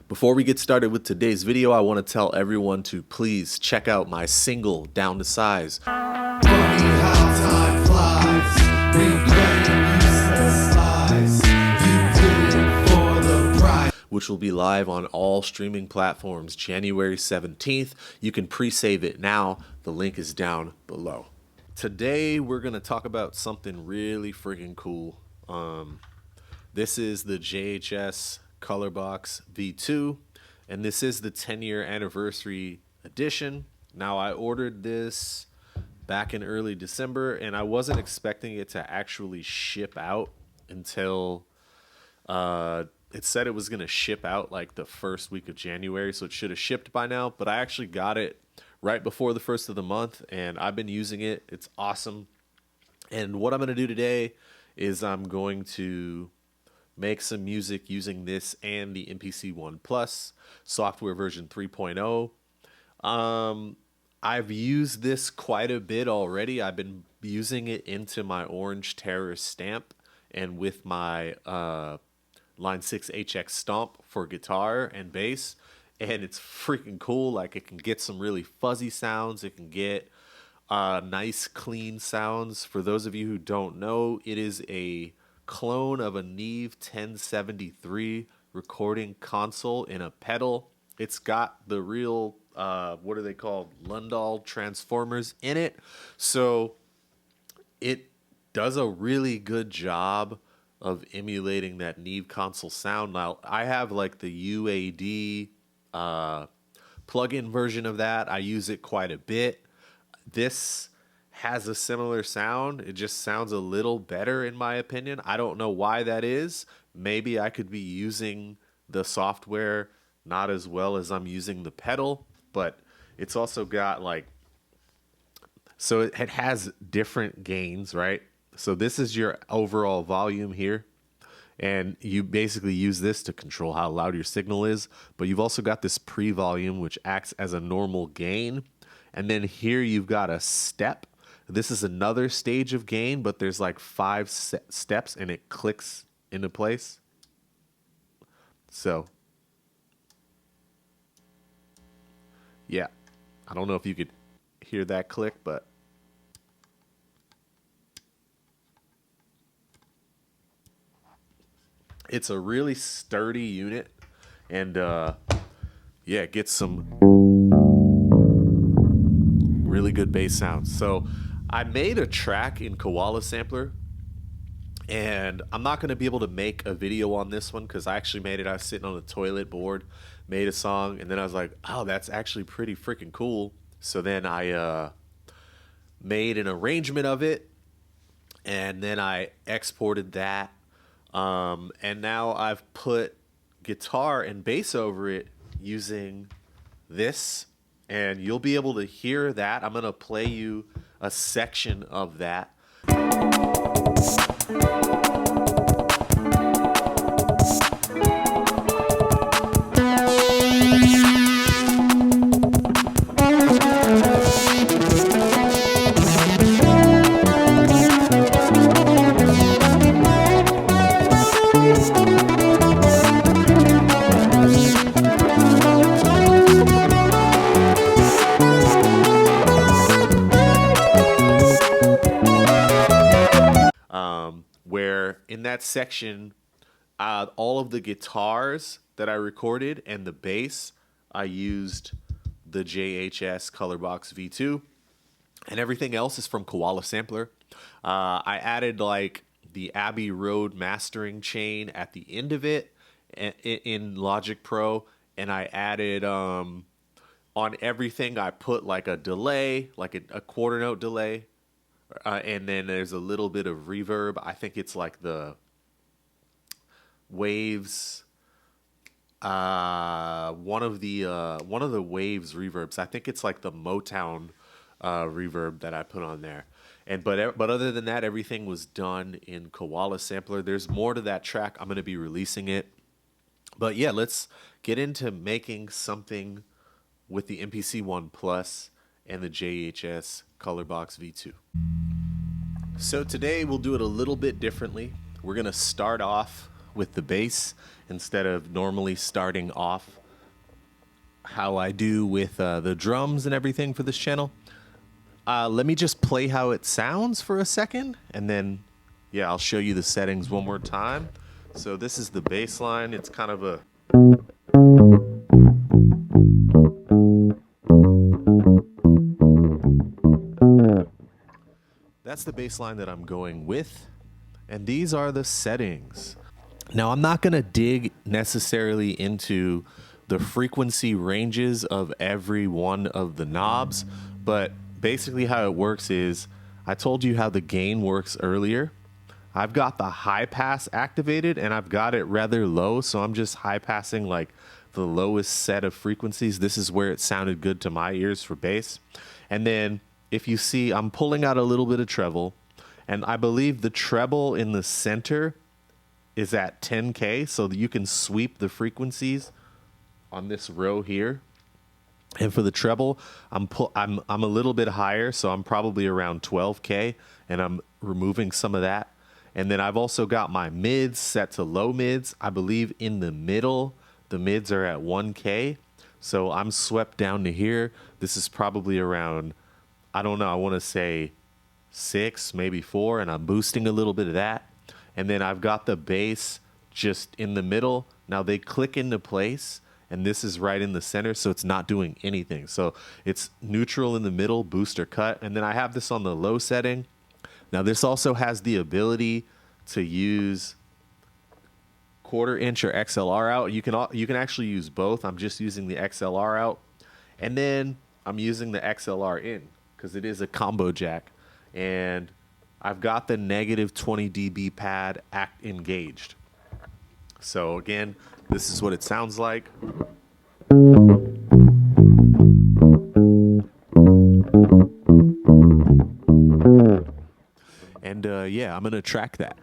Before we get started with today's video, I want to tell everyone to please check out my single, Down to Size. Funny how time flies, regretting useless lies. You did it for the prize. Which will be live on all streaming platforms January 17th. You can pre-save it now. The link is down below. Today, we're going to talk about something really freaking cool. This is the JHS Colorbox V2, and this is the 10-year anniversary edition. Now, I ordered this back in early December, and I wasn't expecting it to actually ship out until it said it was going to ship out like the first week of January, so it should have shipped by now, but I actually got it right before the first of the month, and I've been using it. It's awesome. And what I'm going to do today is I'm going to make some music using this and the MPC One Plus software version 3.0. I've used this quite a bit already. I've been using it into my Orange Terror stamp and with my Line 6 HX stomp for guitar and bass, and it's freaking cool. Like, it can get some really fuzzy sounds. It can get nice clean sounds. For those of you who don't know, it is a clone of a Neve 1073 recording console in a pedal. It's got the real what are they called, Lundall transformers in it, so it does a really good job of emulating that Neve console sound. Now, I have like the UAD plug-in version of that. I use it quite a bit. This has a similar sound. It just sounds a little better in my opinion. I don't know why that is. Maybe I could be using the software not as well as I'm using the pedal, but it's also got like, so it has different gains, right? So this is your overall volume here, and you basically use this to control how loud your signal is, but you've also got this pre-volume which acts as a normal gain, and then here you've got a step. This is another stage of gain, but there's like 5 steps and it clicks into place. So, yeah, I don't know if you could hear that click, but it's a really sturdy unit, and yeah, it gets some really good bass sounds. So I made a track in Koala Sampler, and I'm not going to be able to make a video on this one because I actually made it. I was sitting on the toilet board, made a song, and then I was like, oh, that's actually pretty freaking cool. So then I made an arrangement of it, and then I exported that, and now I've put guitar and bass over it using this, and you'll be able to hear that. I'm going to play you a section of that. Where in that section, all of the guitars that I recorded and the bass, I used the JHS Colorbox V2, and everything else is from Koala Sampler. I added like the Abbey Road mastering chain at the end of it in Logic Pro, and I added on everything I put like a delay, like a quarter note delay. And then there's a little bit of reverb. I think it's like the Waves, one of the Waves reverbs. I think it's like the Motown reverb that I put on there. And but other than that, everything was done in Koala Sampler. There's more to that track. I'm going to be releasing it. But yeah, let's get into making something with the MPC One Plus and the JHS Colorbox V2. So today we'll do it a little bit differently. We're going to start off with the bass instead of normally starting off how I do with the drums and everything for this channel. Let me just play how it sounds for a second, and then yeah, I'll show you the settings one more time. So this is the bass line. It's kind of a that's the bass line that I'm going with, and these are the settings. Now I'm not gonna dig necessarily into the frequency ranges of every one of the knobs, but basically how it works is, I told you how the gain works earlier. I've got the high pass activated and I've got it rather low, so I'm just high passing like the lowest set of frequencies. This is where it sounded good to my ears for bass. And then if you see, I'm pulling out a little bit of treble, and I believe the treble in the center is at 10K, so that you can sweep the frequencies on this row here. And for the treble, I'm a little bit higher, so I'm probably around 12K, and I'm removing some of that. And then I've also got my mids set to low mids. I believe in the middle, the mids are at 1K, so I'm swept down to here. This is probably around, I don't know, I want to say 6, maybe 4, and I'm boosting a little bit of that. And then I've got the bass just in the middle. Now they click into place, and this is right in the center, so it's not doing anything. So it's neutral in the middle, boost or cut. And then I have this on the low setting. Now this also has the ability to use 1/4 inch or XLR out. You can actually use both. I'm just using the XLR out, and then I'm using the XLR in because it is a combo jack, and I've got the negative 20 dB pad engaged. So again, this is what it sounds like. And yeah, I'm gonna track that.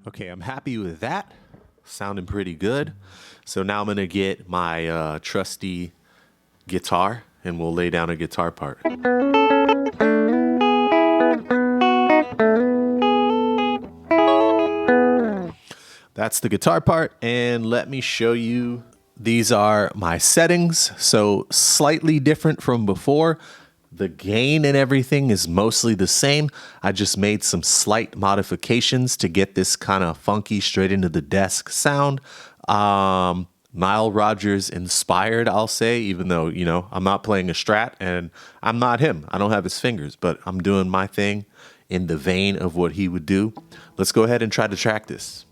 Okay, I'm happy with that. Sounding pretty good. So now I'm gonna get my trusty guitar, and we'll lay down a guitar part. That's the guitar part, and let me show you. These are my settings, so slightly different from before. The gain and everything is mostly the same. I just made some slight modifications to get this kind of funky straight into the desk sound. Nile Rodgers inspired, I'll say, even though, you know, I'm not playing a Strat and I'm not him. I don't have his fingers, but I'm doing my thing in the vein of what he would do. Let's go ahead and try to track this.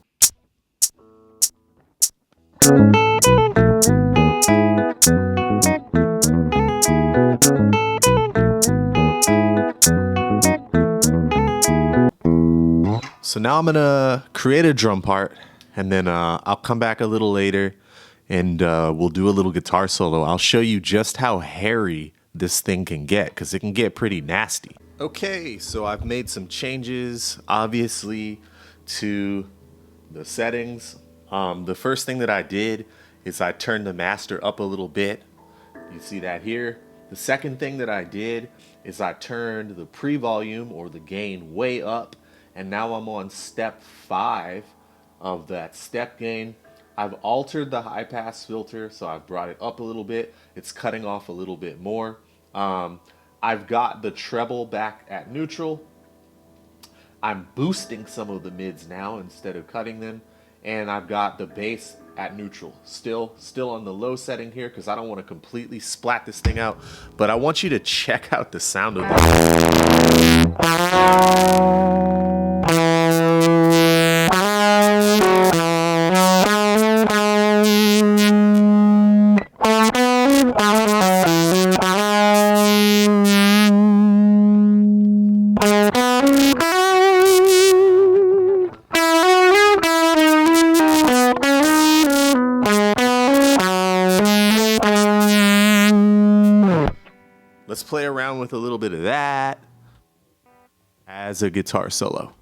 So now I'm gonna create a drum part, and then I'll come back a little later and we'll do a little guitar solo. I'll show you just how hairy this thing can get, because it can get pretty nasty. Okay, so I've made some changes, obviously, to the settings. The first thing that I did is I turned the master up a little bit. You see that here. The second thing that I did is I turned the pre-volume or the gain way up, and now I'm on step 5 of that step gain. I've altered the high pass filter, so I've brought it up a little bit. It's cutting off a little bit more. I've got the treble back at neutral. I'm boosting some of the mids now instead of cutting them. And I've got the bass at neutral. Still on the low setting here, because I don't want to completely splat this thing out. But I want you to check out the sound of this. Let's play around with a little bit of that as a guitar solo.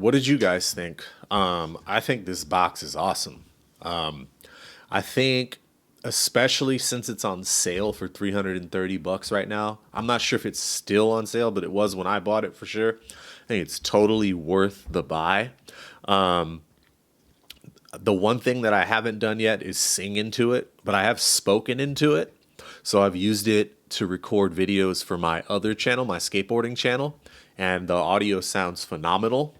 what did you guys think? I think this box is awesome. I think, especially since it's on sale for $330 right now. I'm not sure if it's still on sale, but it was when I bought it for sure. I think it's totally worth the buy. The one thing that I haven't done yet is sing into it, but I have spoken into it. So I've used it to record videos for my other channel, my skateboarding channel, and the audio sounds phenomenal.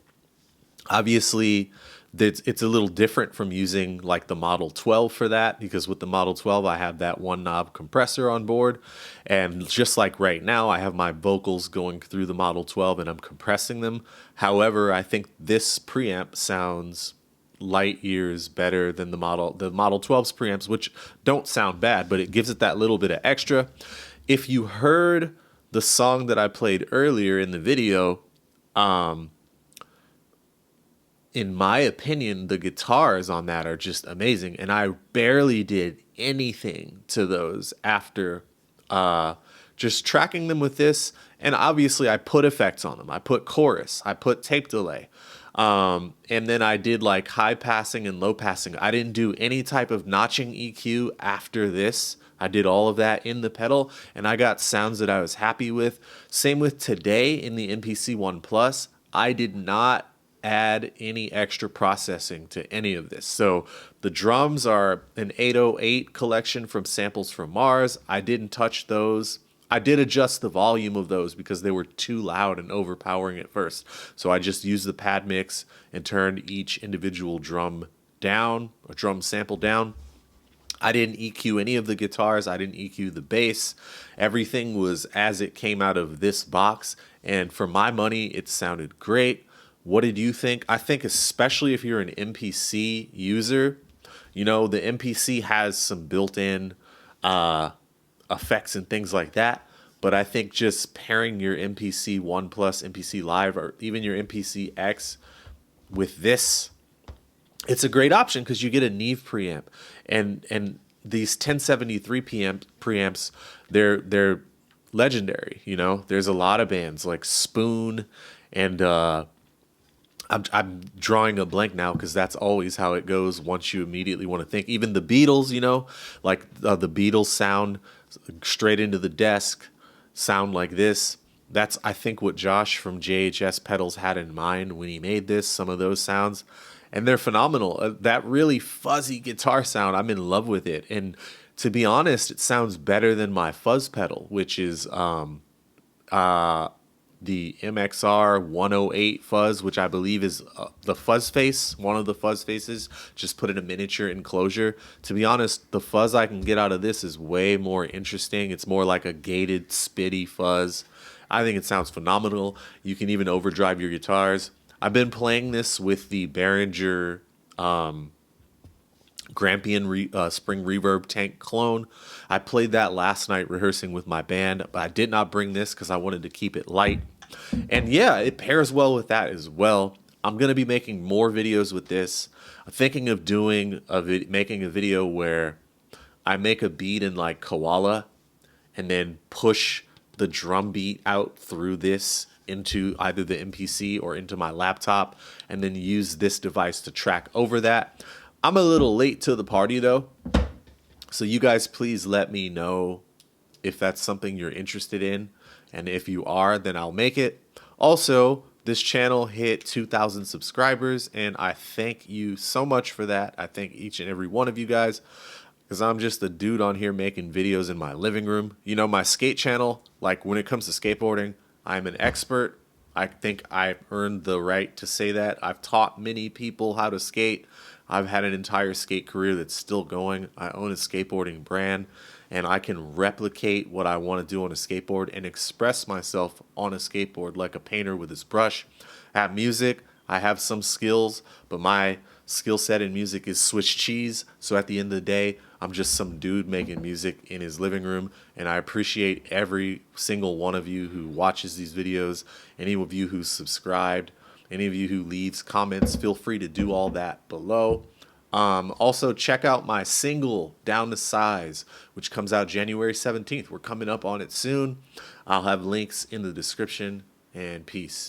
Obviously, it's a little different from using like the Model 12 for that, because with the Model 12, I have that one knob compressor on board. And just like right now, I have my vocals going through the Model 12 and I'm compressing them. However, I think this preamp sounds light years better than the Model 12's preamps, which don't sound bad, but it gives it that little bit of extra. If you heard the song that I played earlier in the video, in my opinion, the guitars on that are just amazing. And I barely did anything to those after just tracking them with this. And obviously I put effects on them. I put chorus, I put tape delay. And then I did like high passing and low passing. I didn't do any type of notching EQ after this. I did all of that in the pedal and I got sounds that I was happy with. Same with today in the MPC One Plus. I did not add any extra processing to any of this. So the drums are an 808 collection from Samples from Mars. I didn't touch those. I did adjust the volume of those because they were too loud and overpowering at first. So I just used the pad mix and turned each individual drum down, a drum sample down. I didn't EQ any of the guitars. I didn't EQ the bass. Everything was as it came out of this box. And for my money, it sounded great. What did you think? I think especially if you're an MPC user, you know, the MPC has some built-in effects and things like that. But I think just pairing your MPC One Plus, MPC Live, or even your MPC X with this, it's a great option because you get a Neve preamp. And these 1073 preamps, they're legendary, you know? There's a lot of bands like Spoon and I'm drawing a blank now because that's always how it goes once you immediately want to think. Even the Beatles, you know, like the Beatles sound straight into the desk, sound like this. That's, I think, what Josh from JHS Pedals had in mind when he made this, some of those sounds. And they're phenomenal. That really fuzzy guitar sound, I'm in love with it. And to be honest, it sounds better than my fuzz pedal, which is the MXR 108 fuzz, which I believe is the fuzz face, one of the fuzz faces, just put in a miniature enclosure. To be honest, the fuzz I can get out of this is way more interesting. It's more like a gated, spitty fuzz. I think it sounds phenomenal. You can even overdrive your guitars. I've been playing this with the Behringer Grampian Spring Reverb Tank clone. I played that last night rehearsing with my band, but I did not bring this because I wanted to keep it light. And yeah, it pairs well with that as well. I'm going to be making more videos with this. I'm thinking of doing making a video where I make a beat in like Koala and then push the drum beat out through this into either the MPC or into my laptop and then use this device to track over that. I'm a little late to the party though, so you guys please let me know if that's something you're interested in, and if you are, then I'll make it. Also, this channel hit 2,000 subscribers, and I thank you so much for that. I thank each and every one of you guys, because I'm just a dude on here making videos in my living room. You know, my skate channel, like when it comes to skateboarding, I'm an expert. I think I've earned the right to say that. I've taught many people how to skate. I've had an entire skate career that's still going. I own a skateboarding brand, and I can replicate what I want to do on a skateboard and express myself on a skateboard like a painter with his brush. At music, I have some skills, but my skill set in music is Swiss cheese. So at the end of the day, I'm just some dude making music in his living room, and I appreciate every single one of you who watches these videos, any of you who subscribed, any of you who leaves comments. Feel free to do all that below. Also, check out my single, Down to Size, which comes out January 17th. We're coming up on it soon. I'll have links in the description, and peace.